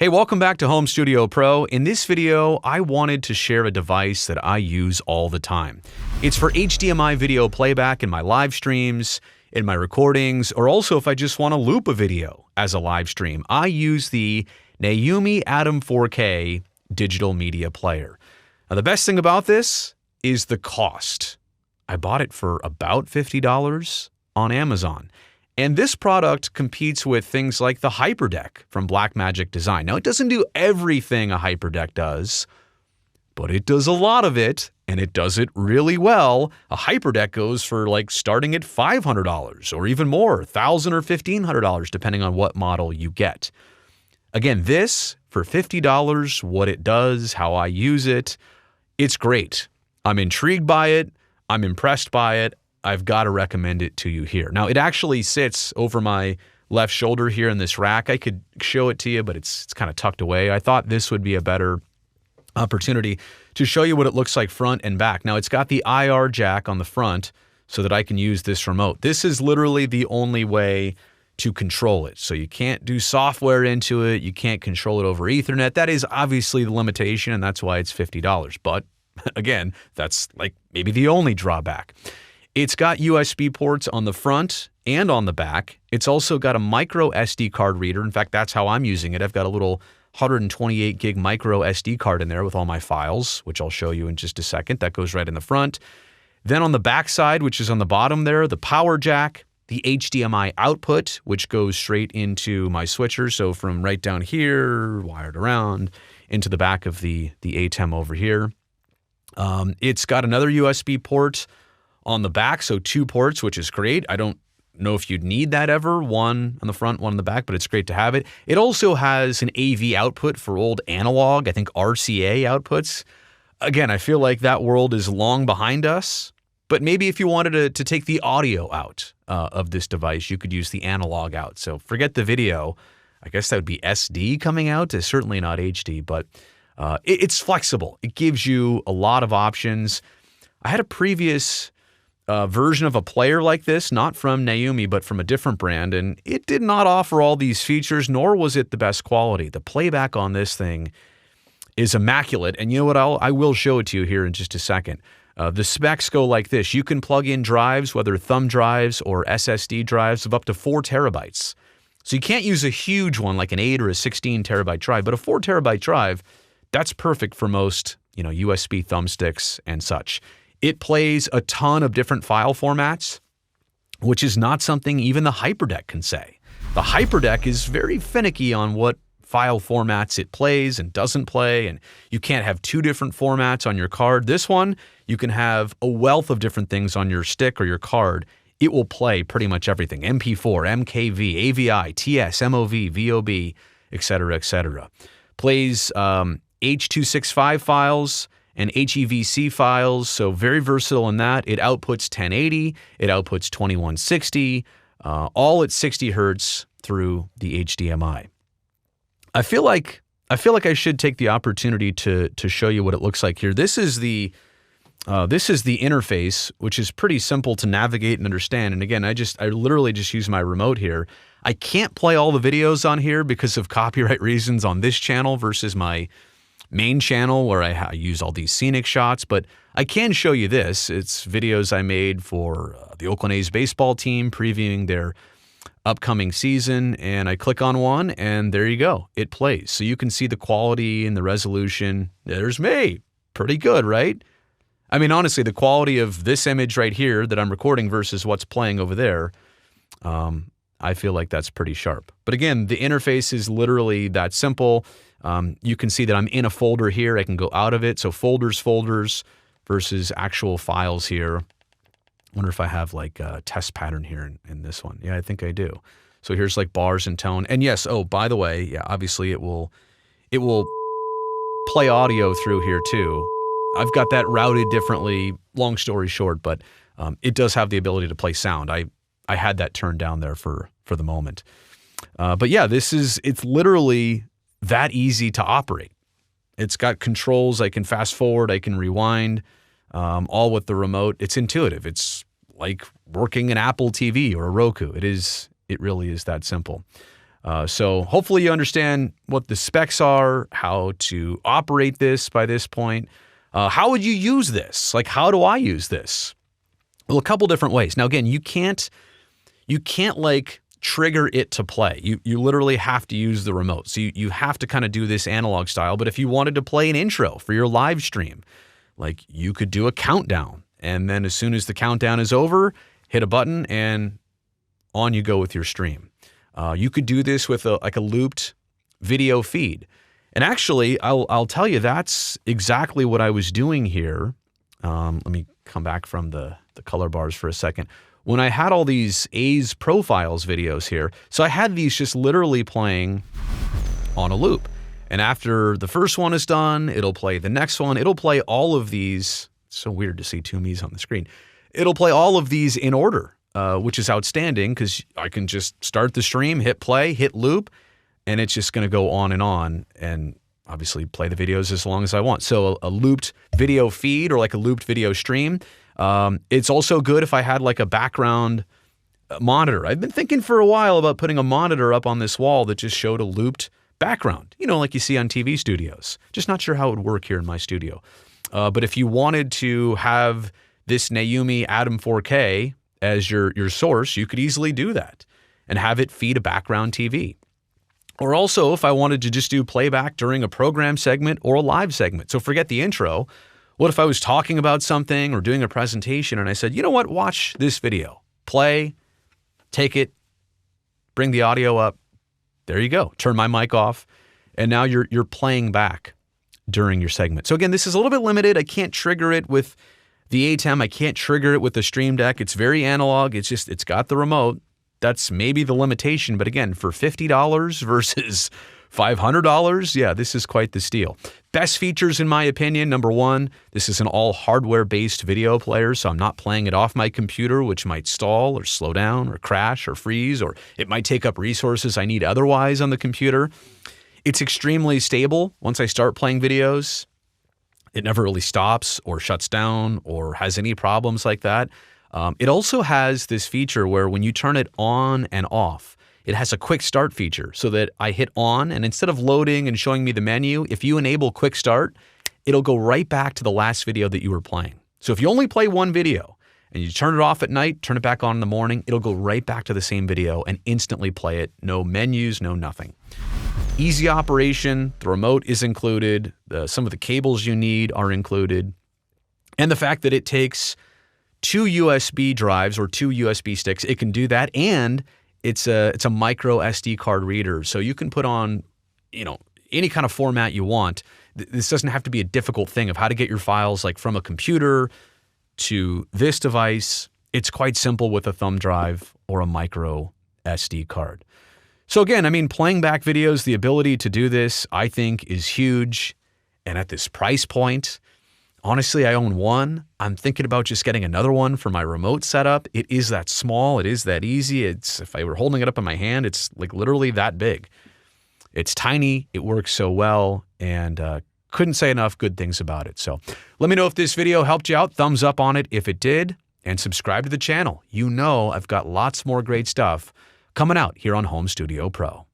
Hey, welcome back to Home Studio Pro. In this video, I wanted to share a device that I use all the time. It's for HDMI video playback in my live streams, in my recordings, or also if I just want to loop a video as a live stream. I use the NEUMI ATOM 4K digital media player. Now, the best thing about this is the cost. I bought it for about $50 on Amazon. And this product competes with things like the HyperDeck from Blackmagic Design. Now, it doesn't do everything a HyperDeck does, but it does a lot of it, and it does it really well. A HyperDeck goes for like starting at $500 or even more, $1,000 or $1,500, depending on what model you get. Again, this for $50, what it does, how I use it, it's great. I'm intrigued by it. I'm impressed by it. I've got to recommend it to you here. Now, it actually sits over my left shoulder here in this rack. I could show it to you, but it's kind of tucked away. I thought this would be a better opportunity to show you what it looks like front and back. Now, it's got the IR jack on the front so that I can use this remote. This is literally the only way to control it. So you can't do software into it. You can't control it over Ethernet. That is obviously the limitation, and that's why it's $50. But again, that's like maybe the only drawback. It's got USB ports on the front and on the back. It's also got a micro SD card reader. In fact, that's how I'm using it. I've got a little 128 gig micro SD card in there with all my files, which I'll show you in just a second. That goes right in the front. Then on the back side, which is on the bottom there, the power jack, the HDMI output, which goes straight into my switcher. So from right down here, wired around into the back of the ATEM over here. It's got another USB port on the back, so 2 ports, which is great. I don't know if you'd need that ever, one on the front, one on the back, but it's great to have it. It also has an AV output for old analog, I think RCA outputs. Again, I feel like that world is long behind us, but maybe if you wanted to take the audio out of this device, you could use the analog out. So forget the video. I guess that would be SD coming out. It's certainly not HD, but it's flexible. It gives you a lot of options. I had a previous version of a player like this, not from NEUMI, but from a different brand, and it did not offer all these features, nor was it the best quality. The playback on this thing is immaculate, and you know what? I will show it to you here in just a second. The specs go like this. You can plug in drives, whether thumb drives or SSD drives, of up to 4 terabytes. So you can't use a huge one like an 8 or a 16 terabyte drive, but a 4 terabyte drive, that's perfect for most, USB thumbsticks and such. It plays a ton of different file formats, which is not something even the HyperDeck can say. The HyperDeck is very finicky on what file formats it plays and doesn't play, and you can't have 2 different formats on your card. This one, you can have a wealth of different things on your stick or your card. It will play pretty much everything. MP4, MKV, AVI, TS, MOV, VOB, etc., etc. Plays H.265 files and HEVC files, so very versatile in that. It outputs 1080, it outputs 2160, all at 60 hertz through the HDMI. I feel like I should take the opportunity to show you what it looks like here. This is the interface, which is pretty simple to navigate and understand. And again, I literally just use my remote here. I can't play all the videos on here because of copyright reasons on this channel versus my main channel where I use all these scenic shots, but I can show you this. It's videos I made for the Oakland A's baseball team previewing their upcoming season, and I click on one and there you go. It plays. So you can see the quality and the resolution. There's me. Pretty good, right? I mean, honestly, the quality of this image right here that I'm recording versus what's playing over there, I feel like that's pretty sharp. But again, the interface is literally that simple. You can see that I'm in a folder here. I can go out of it. So folders versus actual files here. Wonder if I have like a test pattern here in this one. Yeah, I think I do. So here's like bars and tone. And yes, oh, by the way, yeah, obviously it will play audio through here too. I've got that routed differently, long story short, but it does have the ability to play sound. I had that turned down there for the moment. But yeah, it's literally that easy to operate. It's got controls. I can fast forward. I can rewind, all with the remote. It's intuitive. It's like working an Apple TV or a Roku. It really is that simple. So hopefully you understand what the specs are, how to operate this by this point. How would you use this? Like, how do I use this? Well, a couple different ways. Now, again, you can't like trigger it to play. You literally have to use the remote. So you have to kind of do this analog style. But if you wanted to play an intro for your live stream, like you could do a countdown. And then as soon as the countdown is over, hit a button and on you go with your stream. You could do this with a looped video feed. And actually, I'll tell you, that's exactly what I was doing here. Let me come back from the color bars for a second. When I had all these A's profiles videos here, so I had these just literally playing on a loop. And after the first one is done, it'll play the next one. It'll play all of these. It's so weird to see two me's on the screen. It'll play all of these in order, which is outstanding because I can just start the stream, hit play, hit loop, and it's just going to go on and obviously play the videos as long as I want. So a looped video feed or like a looped video stream. It's also good if I had like a background monitor. I've been thinking for a while about putting a monitor up on this wall that just showed a looped background, like you see on TV studios. Just not sure how it would work here in my studio. But if you wanted to have this NEUMI ATOM 4K as your source, you could easily do that and have it feed a background TV. Or also, if I wanted to just do playback during a program segment or a live segment. So forget the intro. What if I was talking about something or doing a presentation and I said, you know what, watch this video. Play, take it, bring the audio up. There you go. Turn my mic off. And now you're playing back during your segment. So again, this is a little bit limited. I can't trigger it with the ATEM. I can't trigger it with the Stream Deck. It's very analog. It's got the remote. That's maybe the limitation. But again, for $50 versus $500, yeah, this is quite the steal. Best features, in my opinion, number one, this is an all hardware-based video player, so I'm not playing it off my computer, which might stall or slow down or crash or freeze, or it might take up resources I need otherwise on the computer. It's extremely stable. Once I start playing videos, it never really stops or shuts down or has any problems like that. It also has this feature where when you turn it on and off, it has a quick start feature so that I hit on and instead of loading and showing me the menu, if you enable quick start, it'll go right back to the last video that you were playing. So if you only play one video and you turn it off at night, turn it back on in the morning, it'll go right back to the same video and instantly play it. No menus, no nothing. Easy operation, the remote is included, some of the cables you need are included, and the fact that it takes 2 USB drives or 2 USB sticks, it can do that, and it's a micro SD card reader, so you can put on, any kind of format you want. This doesn't have to be a difficult thing of how to get your files like from a computer to this device. It's quite simple with a thumb drive or a micro SD card. So again, playing back videos, the ability to do this, I think is huge. And at this price point, honestly, I own one. I'm thinking about just getting another one for my remote setup. It is that small. It is that easy. If I were holding it up in my hand, it's like literally that big. It's tiny. It works so well. And couldn't say enough good things about it. So let me know if this video helped you out. Thumbs up on it if it did. And subscribe to the channel. I've got lots more great stuff coming out here on Home Studio Pro.